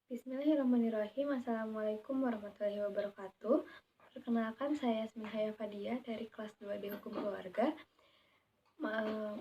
Bismillahirrahmanirrahim. Assalamualaikum warahmatullahi wabarakatuh. Perkenalkan, saya Yasmin Haya Fadia dari kelas 2 di Hukum Keluarga.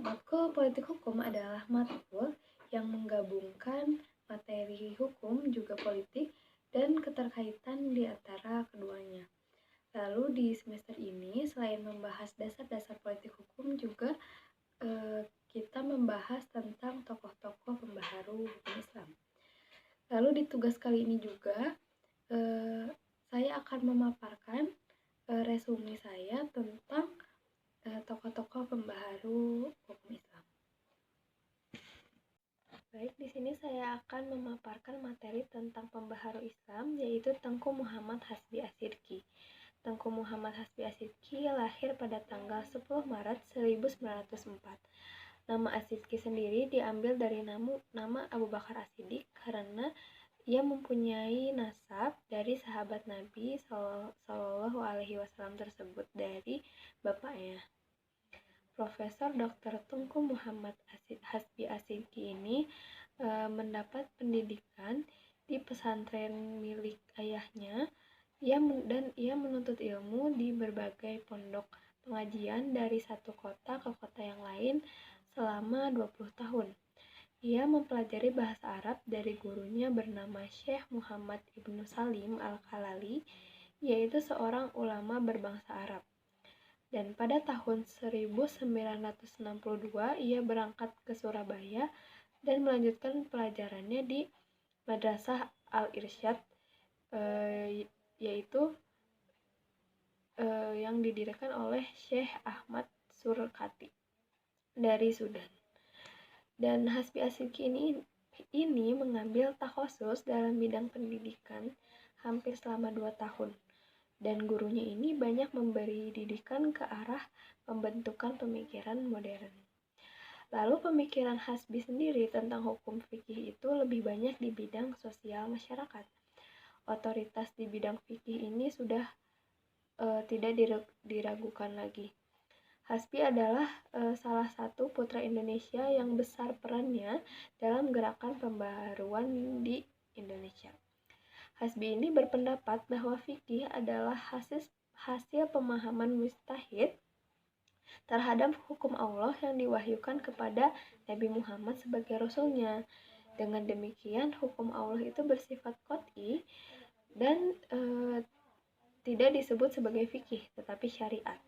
Matkul Politik Hukum adalah matkul yang menggabungkan materi hukum juga politik dan keterkaitan di antara keduanya. Lalu di semester ini, selain membahas dasar-dasar politik hukum, juga kita membahas tentang tokoh-tokoh pembaharu hukum Islam. Lalu di tugas kali ini juga saya akan memaparkan resume saya tentang tokoh-tokoh pembaharu hukum Islam. Baik, di sini saya akan memaparkan materi tentang pembaharu Islam, yaitu Tengku Muhammad Hasbi Ashidqi. Tengku Muhammad Hasbi Ashidqi lahir pada tanggal 10 Maret 1904. Nama Ashidqi sendiri diambil dari nama Abu Bakar As-Siddiq karena ia mempunyai nasab dari sahabat Nabi Shallallahu Alaihi Wasallam tersebut dari bapaknya. Profesor Dr. Tengku Muhammad Hasbi Ashidqi ini mendapat pendidikan di pesantren milik ayahnya. Ia menuntut ilmu di berbagai pondok pengajian dari satu kota ke kota yang lain selama 20 tahun. Ia mempelajari bahasa Arab dari gurunya bernama Syekh Muhammad Ibnu Salim Al-Khalali, yaitu seorang ulama berbangsa Arab. Dan pada tahun 1962, ia berangkat ke Surabaya dan melanjutkan pelajarannya di Madrasah Al-Irsyad, yaitu yang didirikan oleh Syekh Ahmad Surkati dari Sudan. Dan Hasbi Ashidqi ini mengambil takhusus dalam bidang pendidikan hampir selama 2 tahun. Dan gurunya ini banyak memberi didikan ke arah pembentukan pemikiran modern. Lalu pemikiran Hasbi sendiri tentang hukum fikih itu lebih banyak di bidang sosial masyarakat. Otoritas di bidang fikih ini sudah tidak diragukan lagi. Hasbi adalah salah satu putra Indonesia yang besar perannya dalam gerakan pembaharuan di Indonesia. Hasbi ini berpendapat bahwa fikih adalah hasil pemahaman mujtahid terhadap hukum Allah yang diwahyukan kepada Nabi Muhammad sebagai rasulnya. Dengan demikian, hukum Allah itu bersifat qat'i dan tidak disebut sebagai fikih, tetapi syariat.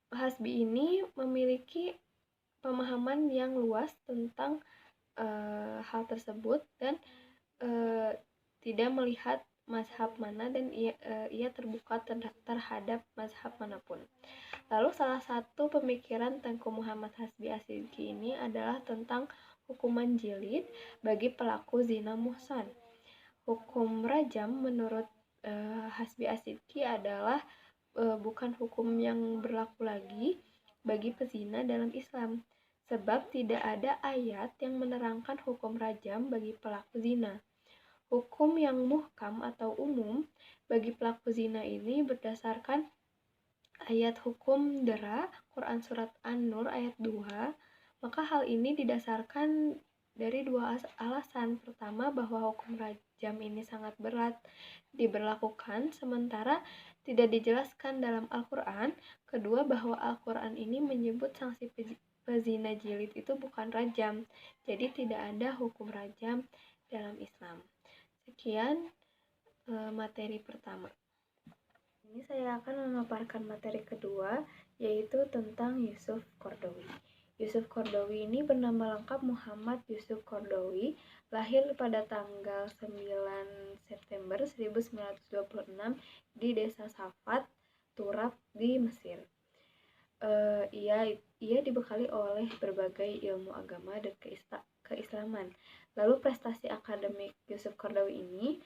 Hasbi ini memiliki pemahaman yang luas tentang hal tersebut dan tidak melihat mazhab mana, dan ia terbuka terhadap mazhab manapun. Lalu salah satu pemikiran Tengku Muhammad Hasbi Ashidqi ini adalah tentang hukuman jilid bagi pelaku zina muhsan. Hukum rajam menurut Hasbi Ashidqi adalah bukan hukum yang berlaku lagi bagi pezina dalam Islam, sebab tidak ada ayat yang menerangkan hukum rajam bagi pelaku zina. Hukum yang muhkam atau umum bagi pelaku zina ini berdasarkan ayat hukum dera Quran Surat An-Nur ayat 2. Maka hal ini didasarkan dari 2 alasan. Pertama, bahwa hukum rajam ini sangat berat diberlakukan sementara tidak dijelaskan dalam Al-Quran. Kedua, bahwa Al-Quran ini menyebut sanksi pezina jilid itu bukan rajam, jadi tidak ada hukum rajam dalam Islam. Sekian materi pertama. Ini saya akan memaparkan materi kedua, yaitu tentang Yusuf Qaradawi. Yusuf Qaradawi ini bernama lengkap Muhammad Yusuf Qaradawi, lahir pada tanggal 9 September 1926 di desa Safat, Turab di Mesir. Ia dibekali oleh berbagai ilmu agama dan keislaman. Lalu prestasi akademik Yusuf Qaradawi ini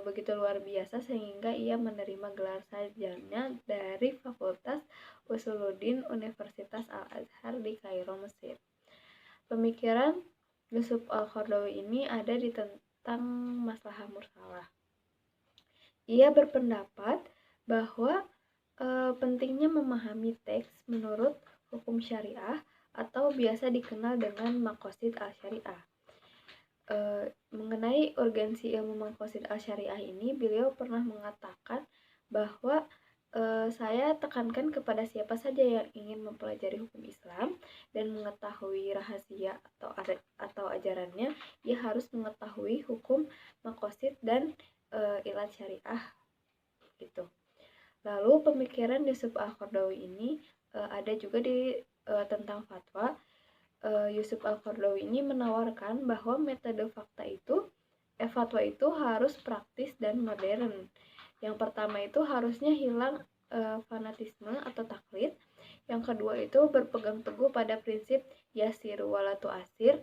begitu luar biasa sehingga ia menerima gelar sarjana dari Fakultas Usuluddin Universitas Al-Azhar di Kairo, Mesir. Pemikiran Yusuf Al-Qaradawi ini ada di tentang maslahah mursalah. Ia berpendapat bahwa pentingnya memahami teks menurut hukum syariah atau biasa dikenal dengan maqasid al-syariah. mengenai urgensi ilmu maqasid al-syariah ini, beliau pernah mengatakan bahwa saya tekankan kepada siapa saja yang ingin mempelajari hukum Islam dan mengetahui rahasia atau ajarannya, ia harus mengetahui hukum maqasid dan ilat syariah gitu. Lalu pemikiran Yusuf Al-Qaradawi ini ada juga di tentang fatwa. Yusuf Al-Qaradawi ini menawarkan bahwa metode fatwa itu harus praktis dan modern. Yang pertama itu harusnya hilang fanatisme atau taklid. Yang kedua itu berpegang teguh pada prinsip yasir wala tu'asir.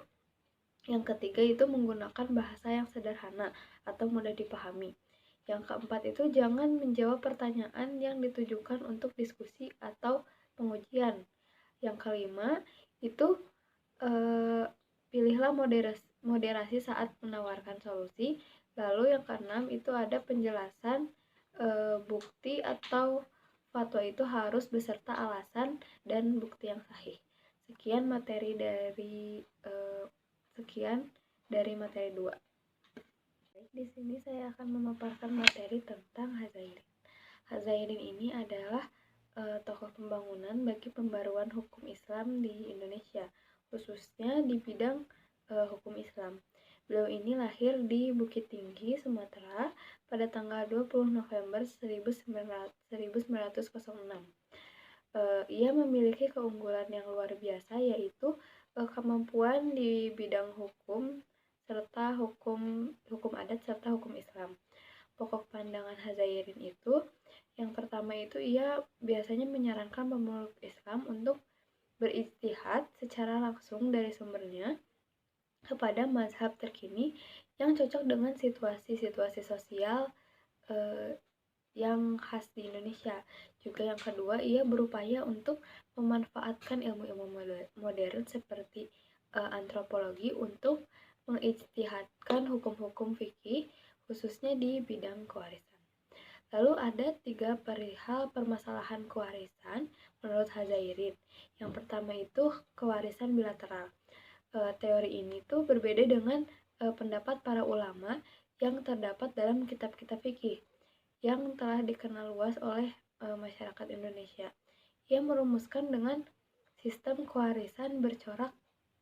Yang ketiga itu menggunakan bahasa yang sederhana atau mudah dipahami. Yang keempat itu jangan menjawab pertanyaan yang ditujukan untuk diskusi atau pengujian. Yang kelima itu pilihlah moderasi saat menawarkan solusi. Lalu yang keenam itu ada penjelasan bukti atau fatwa itu harus beserta alasan dan bukti yang sahih. Sekian dari materi 2. Baik, di sini saya akan memaparkan materi tentang Hazairin. Hazairin ini adalah tokoh pembangunan bagi pembaruan hukum Islam di Indonesia, khususnya di bidang hukum Islam. Beliau ini lahir di Bukit Tinggi, Sumatera pada tanggal 20 November 1906. Ia memiliki keunggulan yang luar biasa, yaitu kemampuan di bidang hukum serta hukum adat serta hukum Islam. Pokok pandangan Hazairin itu, yang pertama itu ia biasanya menyarankan pemeluk Islam untuk berijtihad secara langsung dari sumbernya kepada mazhab terkini yang cocok dengan situasi-situasi sosial yang khas di Indonesia. Juga yang kedua, ia berupaya untuk memanfaatkan ilmu-ilmu modern seperti antropologi untuk mengijtihadkan hukum-hukum fikih khususnya di bidang kewarisan. Lalu ada 3 perihal permasalahan kewarisan menurut Hazairin. Yang pertama itu kewarisan bilateral. Teori ini tuh berbeda dengan pendapat para ulama yang terdapat dalam kitab-kitab fikih yang telah dikenal luas oleh masyarakat Indonesia. Ia merumuskan dengan sistem kewarisan bercorak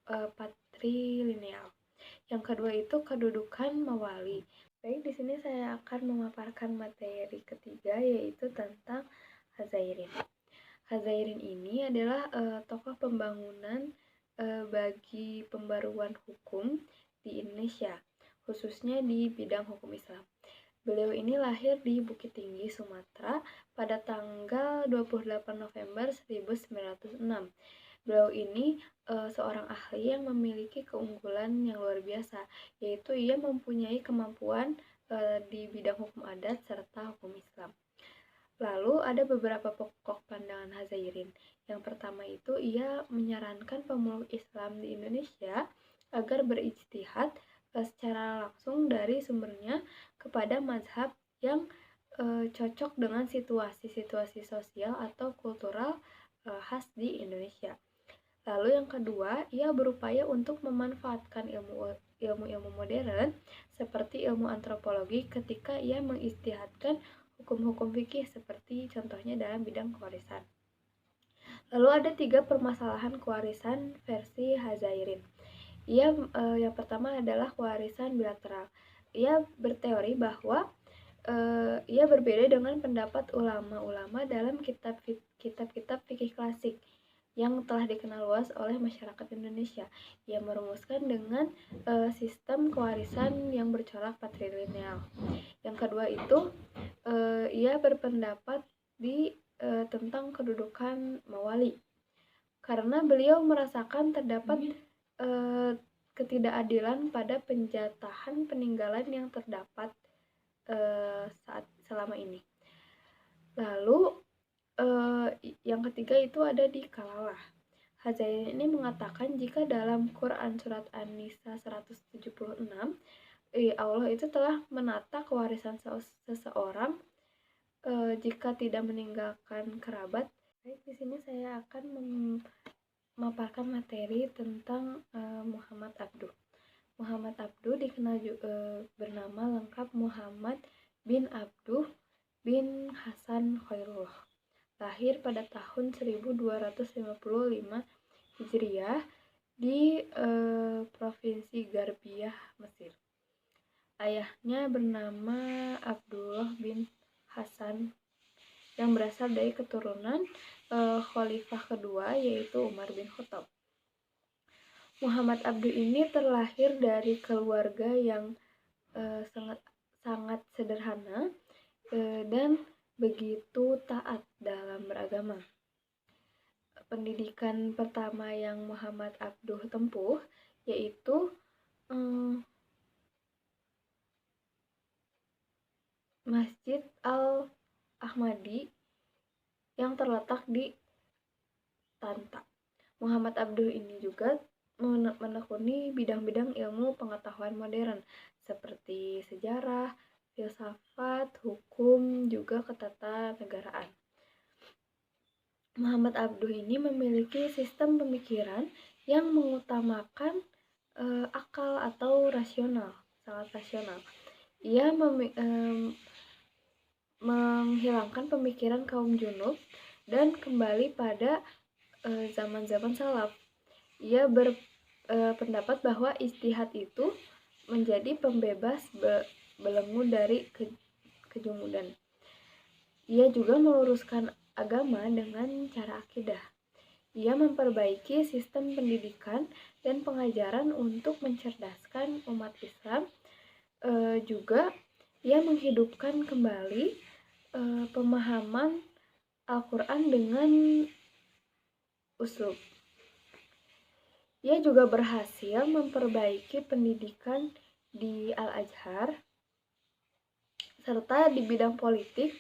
patrilineal. Yang kedua itu kedudukan mawali. Baik, di sini saya akan memaparkan materi ketiga, yaitu tentang Hazairin. Hazairin ini adalah tokoh pembangunan bagi pembaruan hukum di Indonesia, khususnya di bidang hukum Islam. Beliau ini lahir di Bukit Tinggi, Sumatera pada tanggal 28 November 1906. Beliau ini seorang ahli yang memiliki keunggulan yang luar biasa, yaitu ia mempunyai kemampuan di bidang hukum adat serta hukum Islam. Lalu ada beberapa pokok pandangan Hazairin. Yang pertama itu ia menyarankan pemeluk Islam di Indonesia agar berijtihad secara langsung dari sumbernya kepada mazhab yang cocok dengan situasi-situasi sosial atau kultural khas di Indonesia. Lalu yang kedua, ia berupaya untuk memanfaatkan ilmu modern seperti ilmu antropologi ketika ia mengijtihadkan hukum-hukum fikih seperti contohnya dalam bidang kewarisan. Lalu ada 3 permasalahan kewarisan versi Hazairin. Yang pertama adalah kewarisan bilateral. Ia berteori bahwa ia berbeda dengan pendapat ulama-ulama dalam kitab-kitab fikih klasik yang telah dikenal luas oleh masyarakat Indonesia. Ia merumuskan dengan sistem kewarisan yang bercorak patrilineal. Yang kedua itu ia berpendapat tentang kedudukan mawali, karena beliau merasakan terdapat ketidakadilan pada penjatahan peninggalan yang terdapat selama ini. Lalu yang ketiga itu ada di Kalalah. Hazairin ini mengatakan jika dalam Quran surat An-Nisa 176 Allah itu telah menata kewarisan seseorang jika tidak meninggalkan kerabat. Baik, di sini saya akan memaparkan materi tentang Muhammad Abduh. Muhammad Abduh dikenal bernama lengkap Muhammad bin Abduh bin Hasan Khairullah. Lahir pada tahun 1255 Hijriah di Provinsi Garbiyah, Mesir. Ayahnya bernama Abdullah bin Hasan yang berasal dari keturunan Khalifah kedua yaitu Umar bin Khattab. Muhammad Abduh ini terlahir dari keluarga yang sangat sederhana dan begitu taat dalam beragama. Pendidikan pertama yang Muhammad Abduh tempuh yaitu Masjid Al-Ahmadi yang terletak di Tanta. Muhammad Abduh ini juga menekuni bidang-bidang ilmu pengetahuan modern seperti sejarah, filsafat, hukum, juga ketatanegaraan. Muhammad Abduh ini memiliki sistem pemikiran yang mengutamakan akal atau rasional, sangat rasional. Ia menghilangkan pemikiran kaum junub dan kembali pada zaman-zaman salaf. Ia berpendapat bahwa ijtihad itu menjadi pembebas belenggu dari kejumudan. Ia juga meluruskan agama dengan cara akidah. Ia memperbaiki sistem pendidikan dan pengajaran untuk mencerdaskan umat Islam. Juga ia menghidupkan kembali pemahaman Al-Quran dengan uslub. Ia juga berhasil memperbaiki pendidikan di Al-Azhar, serta di bidang politik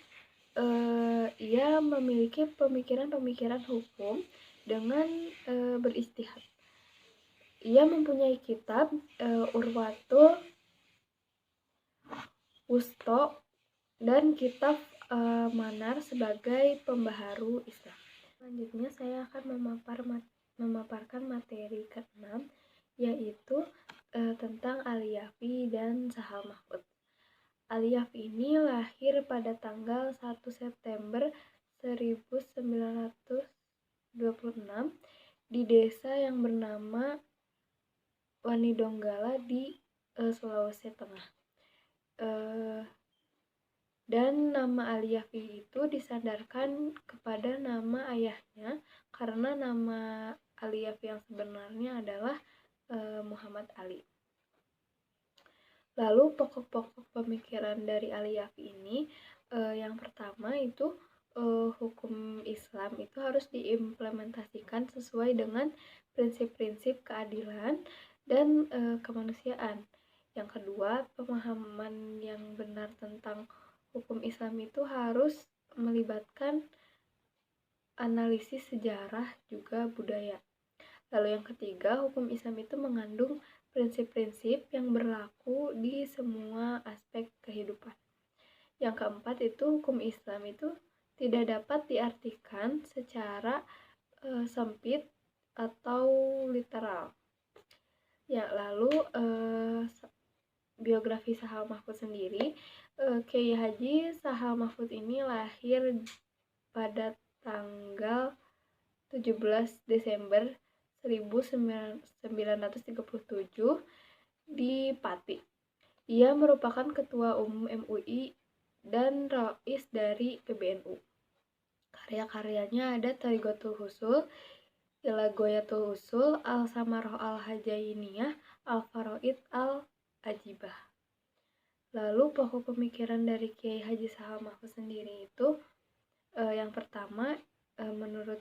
ia memiliki pemikiran-pemikiran hukum dengan beristihad. Ia mempunyai kitab Urwatul Wusto dan kitab Manar sebagai pembaharu Islam. Selanjutnya saya akan memaparkan materi ke-6 yaitu tentang Al-Yafi dan Sahal Mahfudz. Al-Yafi ini lahir pada tanggal 1 September 1926 di desa yang bernama Wanidonggala di Sulawesi Tengah. Dan nama Al-Yafi itu disandarkan kepada nama ayahnya karena nama Al-Yafi yang sebenarnya adalah Muhammad Ali. Lalu pokok-pokok pemikiran dari Al-Yafi ini yang pertama itu hukum Islam itu harus diimplementasikan sesuai dengan prinsip-prinsip keadilan dan kemanusiaan. Yang kedua, pemahaman yang benar tentang hukum Islam itu harus melibatkan analisis sejarah juga budaya. Lalu yang ketiga, hukum Islam itu mengandung prinsip-prinsip yang berlaku di semua aspek kehidupan. Yang keempat itu hukum Islam itu tidak dapat diartikan secara sempit atau literal. Ya, lalu biografi Sahal Mahfudz sendiri, Kiai Haji Sahal Mahfudz ini lahir pada tanggal 17 Desember 1937 di Pati. Ia merupakan ketua umum MUI dan rais dari PBNU. Karya-karyanya ada Thariqatul Husul, Ilagoyatul Usul, Al-Samarah Al-Hajainiyah, Al-Faraid Al-Ajibah. Lalu pokok pemikiran dari Kiai Haji Sahal Mahfudz sendiri itu yang pertama, menurut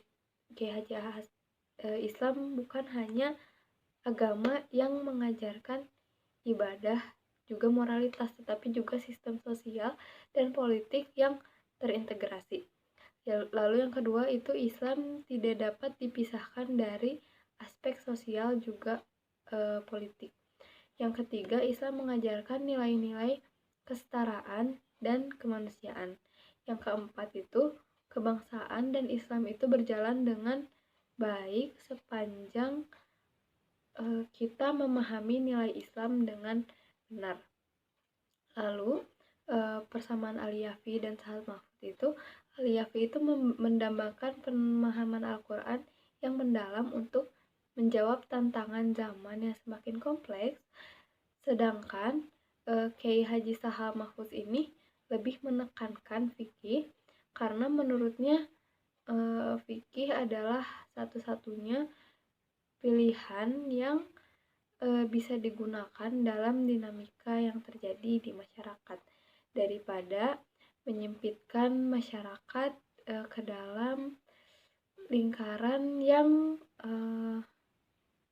Kiai Haji Islam bukan hanya agama yang mengajarkan ibadah juga moralitas, tetapi juga sistem sosial dan politik yang terintegrasi. Lalu yang kedua itu Islam tidak dapat dipisahkan dari aspek sosial juga politik. Yang ketiga, Islam mengajarkan nilai-nilai kesetaraan dan kemanusiaan. Yang keempat itu kebangsaan dan Islam itu berjalan dengan baik sepanjang kita memahami nilai Islam dengan benar. Lalu persamaan Al-Yafi dan Sahal Mahfudz itu, Al-Yafi itu mendambakan pemahaman Al-Quran yang mendalam untuk menjawab tantangan zaman yang semakin kompleks, sedangkan Kiai Haji Sahal Mahfudz ini lebih menekankan fikih karena menurutnya fikih adalah satu-satunya pilihan yang bisa digunakan dalam dinamika yang terjadi di masyarakat daripada menyempitkan masyarakat ke dalam lingkaran yang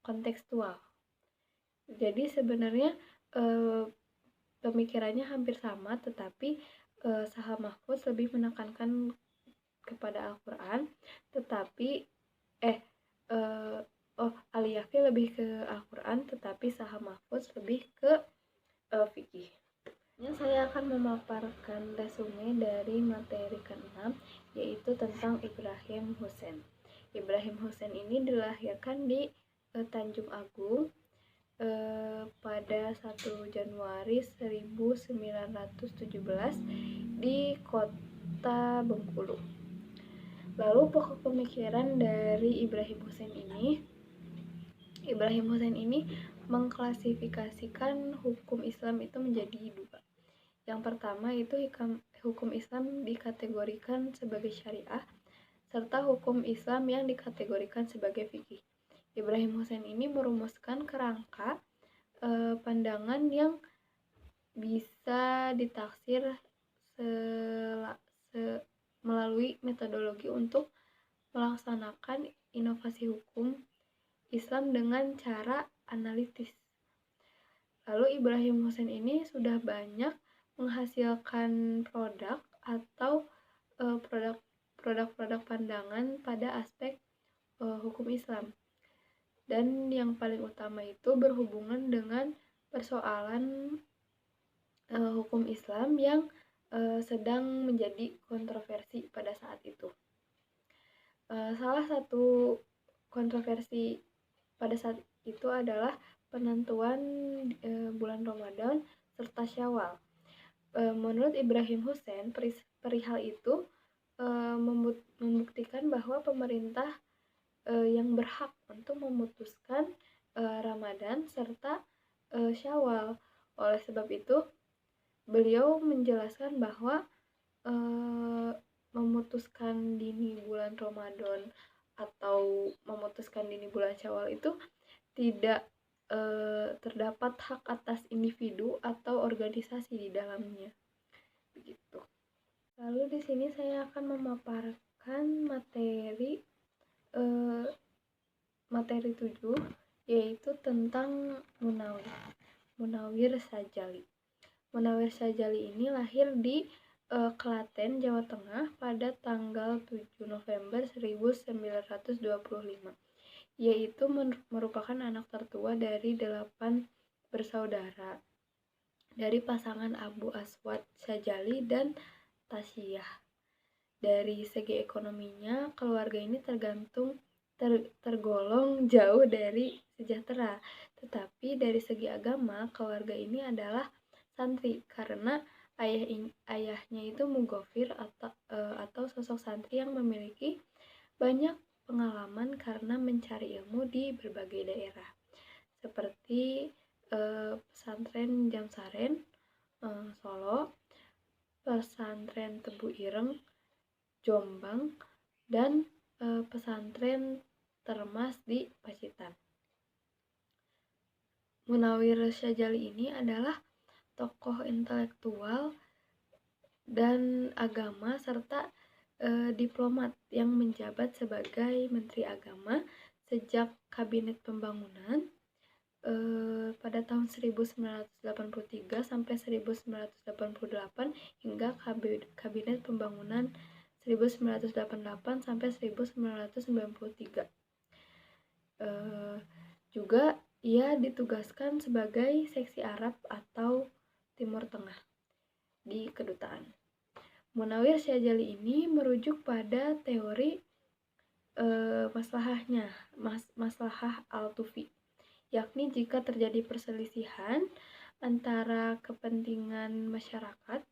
kontekstual. Jadi sebenarnya pemikirannya hampir sama, tetapi Sahal Mahfudz lebih menekankan kepada Al-Quran, tetapi Al-Yafi lebih ke Al-Quran, tetapi Sahal Mahfudz lebih ke fikih. Saya akan memaparkan resume dari materi ke-6, yaitu tentang Ibrahim Husain. Ibrahim Husain ini dilahirkan di Tanjung Agung pada 1 Januari 1917 di kota Bengkulu. Lalu pokok pemikiran dari Ibrahim Husain ini mengklasifikasikan hukum Islam itu menjadi 2. Yang pertama itu hukum Islam dikategorikan sebagai syariah, serta hukum Islam yang dikategorikan sebagai fikih. Ibrahim Husain ini merumuskan kerangka pandangan yang bisa ditaksir melalui metodologi untuk melaksanakan inovasi hukum Islam dengan cara analitis. Lalu Ibrahim Husain ini sudah banyak menghasilkan produk atau produk-produk pandangan pada aspek hukum Islam. Dan yang paling utama itu berhubungan dengan persoalan hukum Islam yang sedang menjadi kontroversi pada saat itu. Salah satu kontroversi pada saat itu adalah penentuan bulan Ramadan serta Syawal. Menurut Ibrahim Husain, perihal itu membuktikan bahwa pemerintah yang berhak untuk memutuskan Ramadan serta Syawal. Oleh sebab itu, beliau menjelaskan bahwa memutuskan dini bulan Ramadan atau memutuskan dini bulan Syawal itu tidak terdapat hak atas individu atau organisasi di dalamnya. Begitu. Lalu di sini saya akan memaparkan materi 7, yaitu tentang Munawir Sajali. Munawir Sajali ini lahir di Klaten, Jawa Tengah pada tanggal 7 November 1925. Yaitu merupakan anak tertua dari 8 bersaudara dari pasangan Abu Aswad Sajali dan Tasiyah. Dari segi ekonominya, keluarga ini tergolong jauh dari sejahtera. Tetapi dari segi agama, keluarga ini adalah santri karena ayahnya itu mugofir atau sosok santri yang memiliki banyak pengalaman karena mencari ilmu di berbagai daerah seperti pesantren Jamsaren Solo, pesantren Tebu Ireng Jombang, dan pesantren Termas di Pacitan. Munawir Syajali ini adalah tokoh intelektual dan agama serta diplomat yang menjabat sebagai Menteri Agama sejak Kabinet Pembangunan pada tahun 1983 sampai 1988 hingga Kabinet Pembangunan 1988 sampai 1993. Juga ia ditugaskan sebagai seksi Arab atau Timur Tengah di kedutaan. Munawir Syajali ini merujuk pada teori maslahah Al-Tufi yakni jika terjadi perselisihan antara kepentingan masyarakat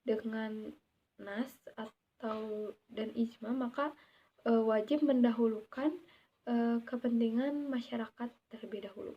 dengan nas atau dan ijma, maka wajib mendahulukan kepentingan masyarakat terlebih dahulu.